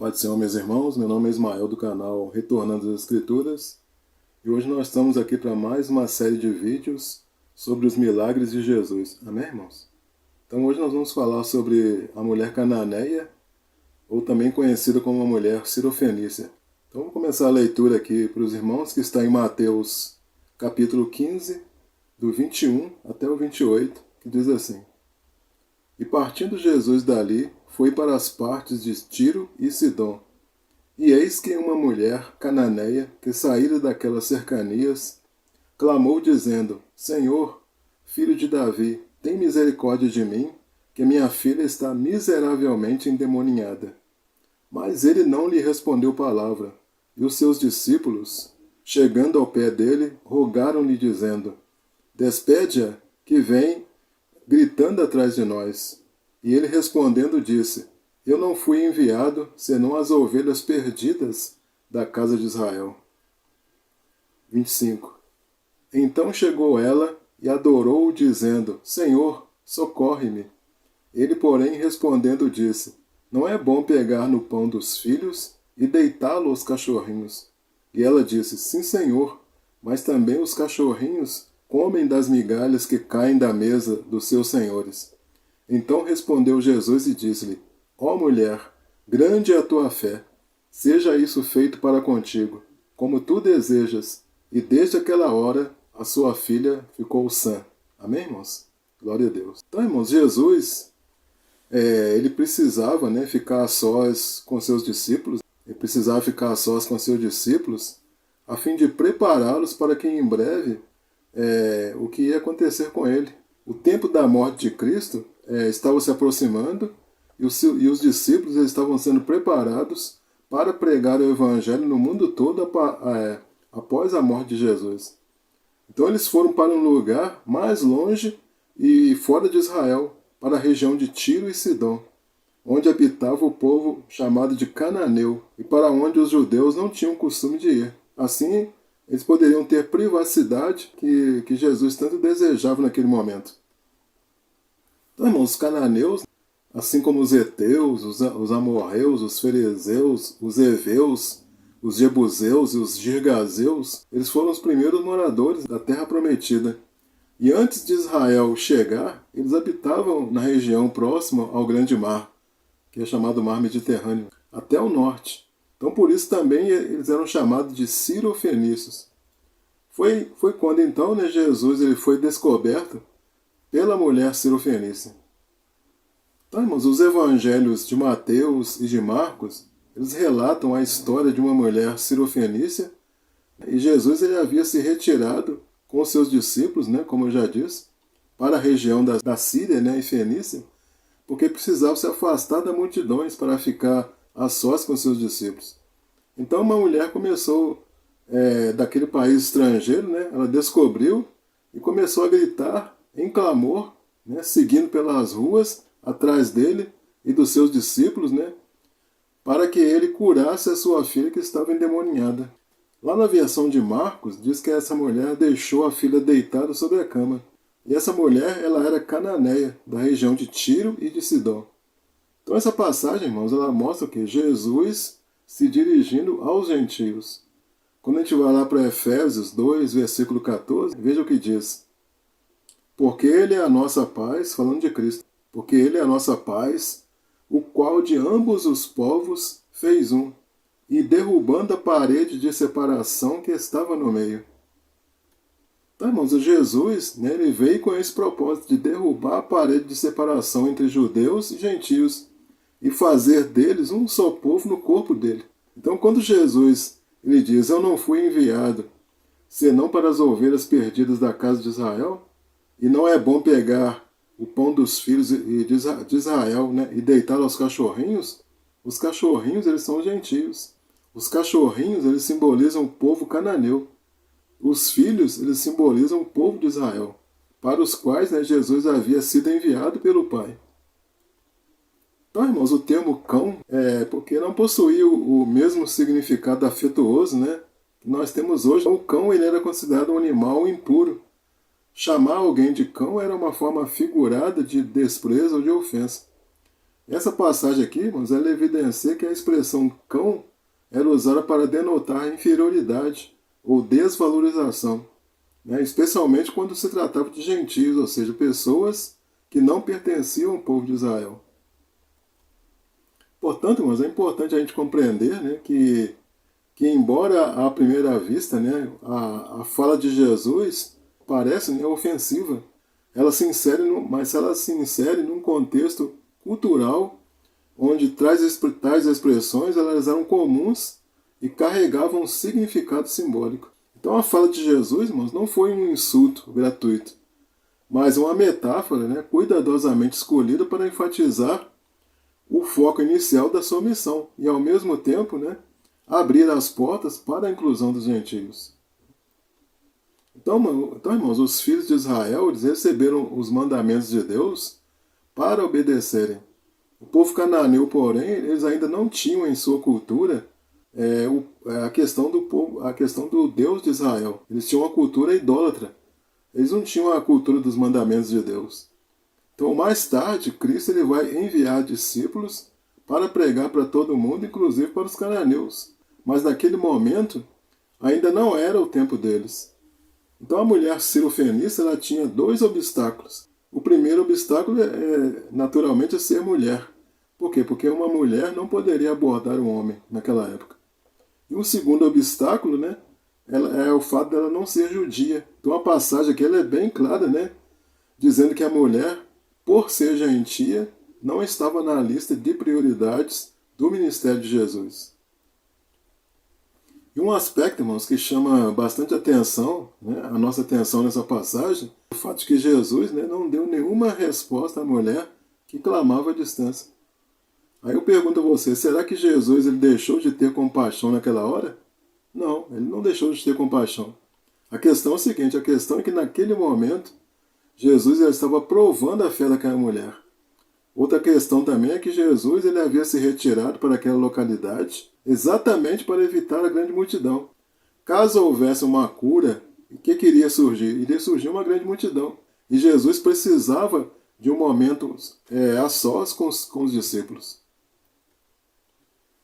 Pai do Senhor, meus irmãos, meu nome é Ismael do canal Retornando às Escrituras e hoje nós estamos aqui para mais uma série de vídeos sobre os milagres de Jesus. Amém, irmãos? Então hoje nós vamos falar sobre a mulher cananeia, ou também conhecida como a mulher cirofenícia. Então vamos começar a leitura aqui para os irmãos, que está em Mateus capítulo 15, do 21 até o 28, que diz assim: E partindo Jesus dali, foi para as partes de Tiro e Sidom. E eis que uma mulher cananeia, que saíra daquelas cercanias, clamou dizendo: Senhor, filho de Davi, tem misericórdia de mim, que minha filha está miseravelmente endemoniada. Mas ele não lhe respondeu palavra, e os seus discípulos, chegando ao pé dele, rogaram-lhe dizendo: Despede-a, que vem gritando atrás de nós. E ele respondendo disse: Eu não fui enviado, senão as ovelhas perdidas da casa de Israel. 25. Então chegou ela e adorou-o, dizendo: Senhor, socorre-me. Ele, porém, respondendo, disse: Não é bom pegar no pão dos filhos e deitá-lo aos cachorrinhos. E ela disse: Sim, Senhor, mas também os cachorrinhos comem das migalhas que caem da mesa dos seus senhores. Então respondeu Jesus e disse-lhe: Ó mulher, grande é a tua fé, seja isso feito para contigo, como tu desejas. E desde aquela hora a sua filha ficou sã. Amém, irmãos? Glória a Deus. Então, irmãos, Jesus, ele precisava, ficar a sós com seus discípulos. Ele precisava ficar a sós com seus discípulos a fim de prepará-los para que em breve o que ia acontecer com ele. O tempo da morte de Cristo estava se aproximando e os discípulos estavam sendo preparados para pregar o Evangelho no mundo todo após a morte de Jesus. Então eles foram para um lugar mais longe e fora de Israel, para a região de Tiro e Sidom, onde habitava o povo chamado de cananeu e para onde os judeus não tinham costume de ir. Assim, eles poderiam ter privacidade que Jesus tanto desejava naquele momento. Então, irmãos, os cananeus, assim como os heteus, os amorreus, os ferezeus, os heveus, os jebuseus e os girgazeus, eles foram os primeiros moradores da terra prometida. E antes de Israel chegar, eles habitavam na região próxima ao Grande Mar, que é chamado Mar Mediterrâneo, até o norte. Então por isso também eles eram chamados de cirofenícios. Foi quando então Jesus ele foi descoberto pela mulher cirofenícia. Então, irmãos, os evangelhos de Mateus e de Marcos, eles relatam a história de uma mulher cirofenícia, e Jesus ele havia se retirado com os seus discípulos, como eu já disse, para a região da Síria e Fenícia, porque precisava se afastar das multidões para ficar a sós com seus discípulos. Então uma mulher começou daquele país estrangeiro, ela descobriu e começou a gritar em clamor, seguindo pelas ruas atrás dele e dos seus discípulos, para que ele curasse a sua filha que estava endemoniada. Lá na versão de Marcos, diz que essa mulher deixou a filha deitada sobre a cama. E essa mulher, ela era cananeia, da região de Tiro e de Sidom. Então essa passagem, irmãos, ela mostra que Jesus se dirigindo aos gentios. Quando a gente vai lá para Efésios 2, versículo 14, veja o que diz. Porque ele é a nossa paz, falando de Cristo, porque ele é a nossa paz, o qual de ambos os povos fez um, e derrubando a parede de separação que estava no meio. Então, irmãos, Jesus ele veio com esse propósito de derrubar a parede de separação entre judeus e gentios e fazer deles um só povo no corpo dele. Então, quando Jesus ele diz: Eu não fui enviado senão para as ovelhas perdidas da casa de Israel, e não é bom pegar o pão dos filhos de Israel e deitá-lo aos cachorrinhos, os cachorrinhos eles são gentios. Os cachorrinhos eles simbolizam o povo cananeu. Os filhos eles simbolizam o povo de Israel, para os quais Jesus havia sido enviado pelo Pai. Então, irmãos, o termo cão porque não possuía o mesmo significado afetuoso que nós temos hoje. O cão ele era considerado um animal impuro. Chamar alguém de cão era uma forma figurada de desprezo ou de ofensa. Essa passagem aqui, irmãos, ela evidencia que a expressão cão era usada para denotar inferioridade ou desvalorização, né? Especialmente quando se tratava de gentios, ou seja, pessoas que não pertenciam ao povo de Israel. Portanto, irmãos, é importante a gente compreender, né, que embora à primeira vista, né, a fala de Jesus parece, né, ofensiva, ela se insere mas ela se insere num contexto cultural onde tais expressões elas eram comuns e carregavam um significado simbólico. Então a fala de Jesus, irmãos, não foi um insulto gratuito, mas uma metáfora, né, cuidadosamente escolhida para enfatizar o foco inicial da sua missão e, ao mesmo tempo, né, abrir as portas para a inclusão dos gentios. Então, irmãos, os filhos de Israel eles receberam os mandamentos de Deus para obedecerem. O povo cananeu, porém, eles ainda não tinham em sua cultura a questão do povo, a questão do Deus de Israel. Eles tinham uma cultura idólatra. Eles não tinham a cultura dos mandamentos de Deus. Então, mais tarde, Cristo ele vai enviar discípulos para pregar para todo mundo, inclusive para os cananeus. Mas naquele momento, ainda não era o tempo deles. Então, a mulher cirofenícia ela tinha dois obstáculos. O primeiro obstáculo naturalmente, ser mulher. Por quê? Porque uma mulher não poderia abordar um homem naquela época. E o segundo obstáculo, né, é o fato dela não ser judia. Então, a passagem aqui ela é bem clara, né, dizendo que a mulher, por ser gentia, não estava na lista de prioridades do ministério de Jesus. E um aspecto, irmãos, que chama bastante atenção, né, a nossa atenção nessa passagem, é o fato de que Jesus, né, não deu nenhuma resposta à mulher que clamava à distância. Aí eu pergunto a você, será que Jesus ele deixou de ter compaixão naquela hora? Não, ele não deixou de ter compaixão. A questão é a seguinte, a questão é que naquele momento, Jesus já estava provando a fé daquela mulher. Outra questão também é que Jesus ele havia se retirado para aquela localidade exatamente para evitar a grande multidão. Caso houvesse uma cura, o que iria surgir? Iria surgir uma grande multidão. E Jesus precisava de um momento a sós com os discípulos.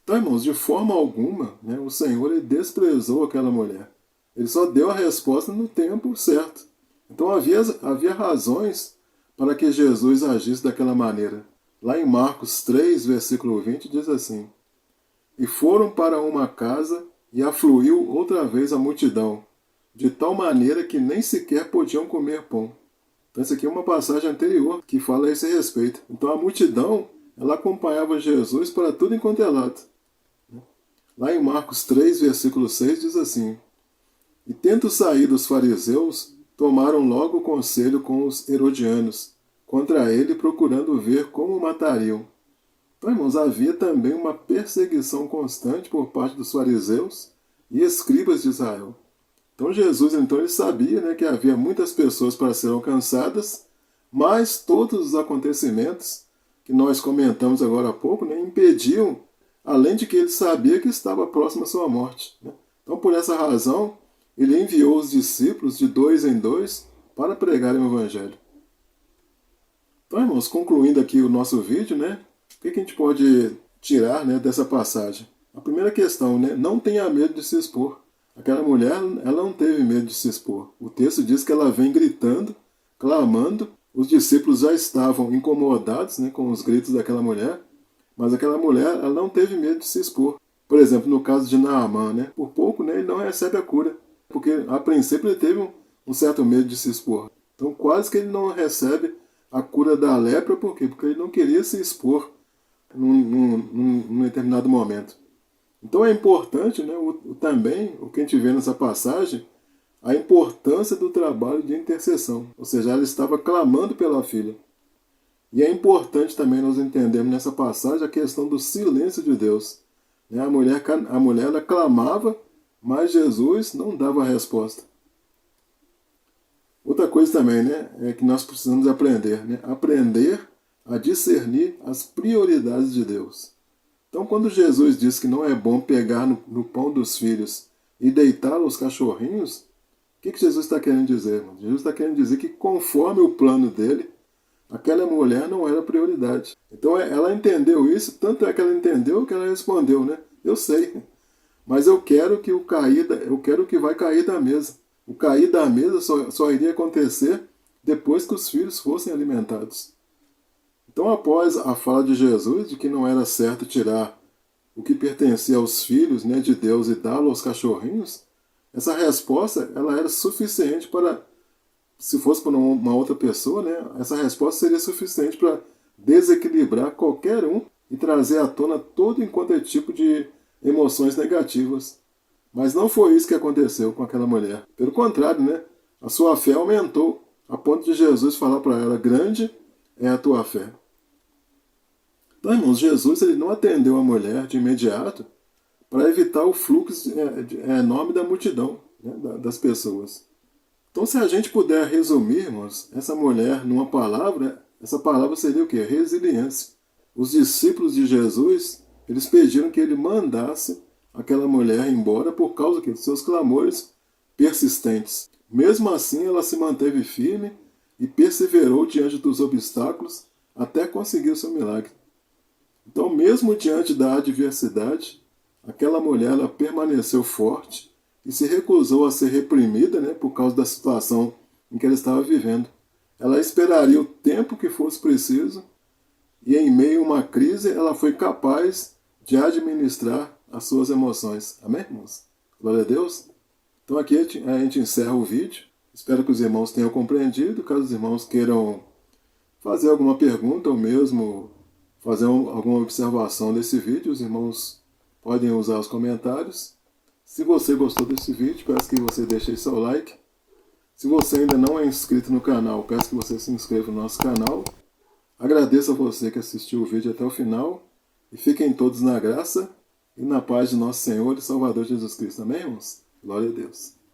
Então, irmãos, de forma alguma, né, o Senhor ele desprezou aquela mulher. Ele só deu a resposta no tempo certo. Então havia razões para que Jesus agisse daquela maneira. Lá em Marcos 3, versículo 20, diz assim: E foram para uma casa e afluiu outra vez a multidão, de tal maneira que nem sequer podiam comer pão. Então essa aqui é uma passagem anterior que fala a esse respeito. Então a multidão, ela acompanhava Jesus para tudo enquanto é lado. Lá em Marcos 3, versículo 6, diz assim: E tendo saído os fariseus, tomaram logo conselho com os herodianos, contra ele, procurando ver como o matariam. Então, irmãos, havia também uma perseguição constante por parte dos fariseus e escribas de Israel. Então Jesus, ele sabia, né, que havia muitas pessoas para serem alcançadas, mas todos os acontecimentos que nós comentamos agora há pouco, né, impediam, além de que ele sabia que estava próximo à sua morte, né? Então, por essa razão, ele enviou os discípulos de dois em dois para pregarem o Evangelho. Então, irmãos, concluindo aqui o nosso vídeo, né, o que a gente pode tirar, né, dessa passagem? A primeira questão, né, não tenha medo de se expor. Aquela mulher, ela não teve medo de se expor. O texto diz que ela vem gritando, clamando. Os discípulos já estavam incomodados, né, com os gritos daquela mulher, mas aquela mulher, ela não teve medo de se expor. Por exemplo, no caso de Naamã, né, por pouco, né, ele não recebe a cura, porque a princípio ele teve um certo medo de se expor. Então quase que ele não recebe a cura da lepra, por quê? Porque ele não queria se expor num determinado momento. Então é importante, né, também, o que a gente vê nessa passagem, a importância do trabalho de intercessão. Ou seja, ela estava clamando pela filha. E é importante também nós entendermos nessa passagem a questão do silêncio de Deus. A mulher ela clamava, mas Jesus não dava a resposta. Outra coisa também, né, é que nós precisamos aprender, né, aprender a discernir as prioridades de Deus. Então, quando Jesus diz que não é bom pegar no pão dos filhos e deitá-lo aos cachorrinhos, o que Jesus está querendo dizer? Irmão? Jesus está querendo dizer que conforme o plano dele, aquela mulher não era prioridade. Então ela entendeu isso, tanto é que ela entendeu que ela respondeu, né? Eu sei, mas eu quero que eu quero que vai cair da mesa. O cair da mesa só iria acontecer depois que os filhos fossem alimentados. Então, após a fala de Jesus de que não era certo tirar o que pertencia aos filhos, né, de Deus e dá-lo aos cachorrinhos, essa resposta ela era suficiente para, se fosse para uma outra pessoa, né, essa resposta seria suficiente para desequilibrar qualquer um e trazer à tona todo enquanto é tipo de emoções negativas. Mas não foi isso que aconteceu com aquela mulher. Pelo contrário, né, a sua fé aumentou, a ponto de Jesus falar para ela: grande é a tua fé. Então, irmãos, Jesus ele não atendeu a mulher de imediato para evitar o fluxo enorme da multidão, né, das pessoas. Então, se a gente puder resumir, irmãos, essa mulher numa palavra, essa palavra seria o quê? Resiliência. Os discípulos de Jesus, eles pediram que ele mandasse aquela mulher embora por causa dos seus clamores persistentes. Mesmo assim, ela se manteve firme e perseverou diante dos obstáculos até conseguir o seu milagre. Então, mesmo diante da adversidade, aquela mulher ela permaneceu forte e se recusou a ser reprimida, né, por causa da situação em que ela estava vivendo. Ela esperaria o tempo que fosse preciso e, em meio a uma crise, ela foi capaz de administrar as suas emoções. Amém, irmãos? Glória a Deus. Então, aqui a gente encerra o vídeo. Espero que os irmãos tenham compreendido. Caso os irmãos queiram fazer alguma pergunta ou mesmo fazer alguma observação desse vídeo, os irmãos podem usar os comentários. Se você gostou desse vídeo, peço que você deixe aí seu like. Se você ainda não é inscrito no canal, peço que você se inscreva no nosso canal. Agradeço a você que assistiu o vídeo até o final. E fiquem todos na graça e na paz de nosso Senhor e Salvador Jesus Cristo. Amém, irmãos? Glória a Deus.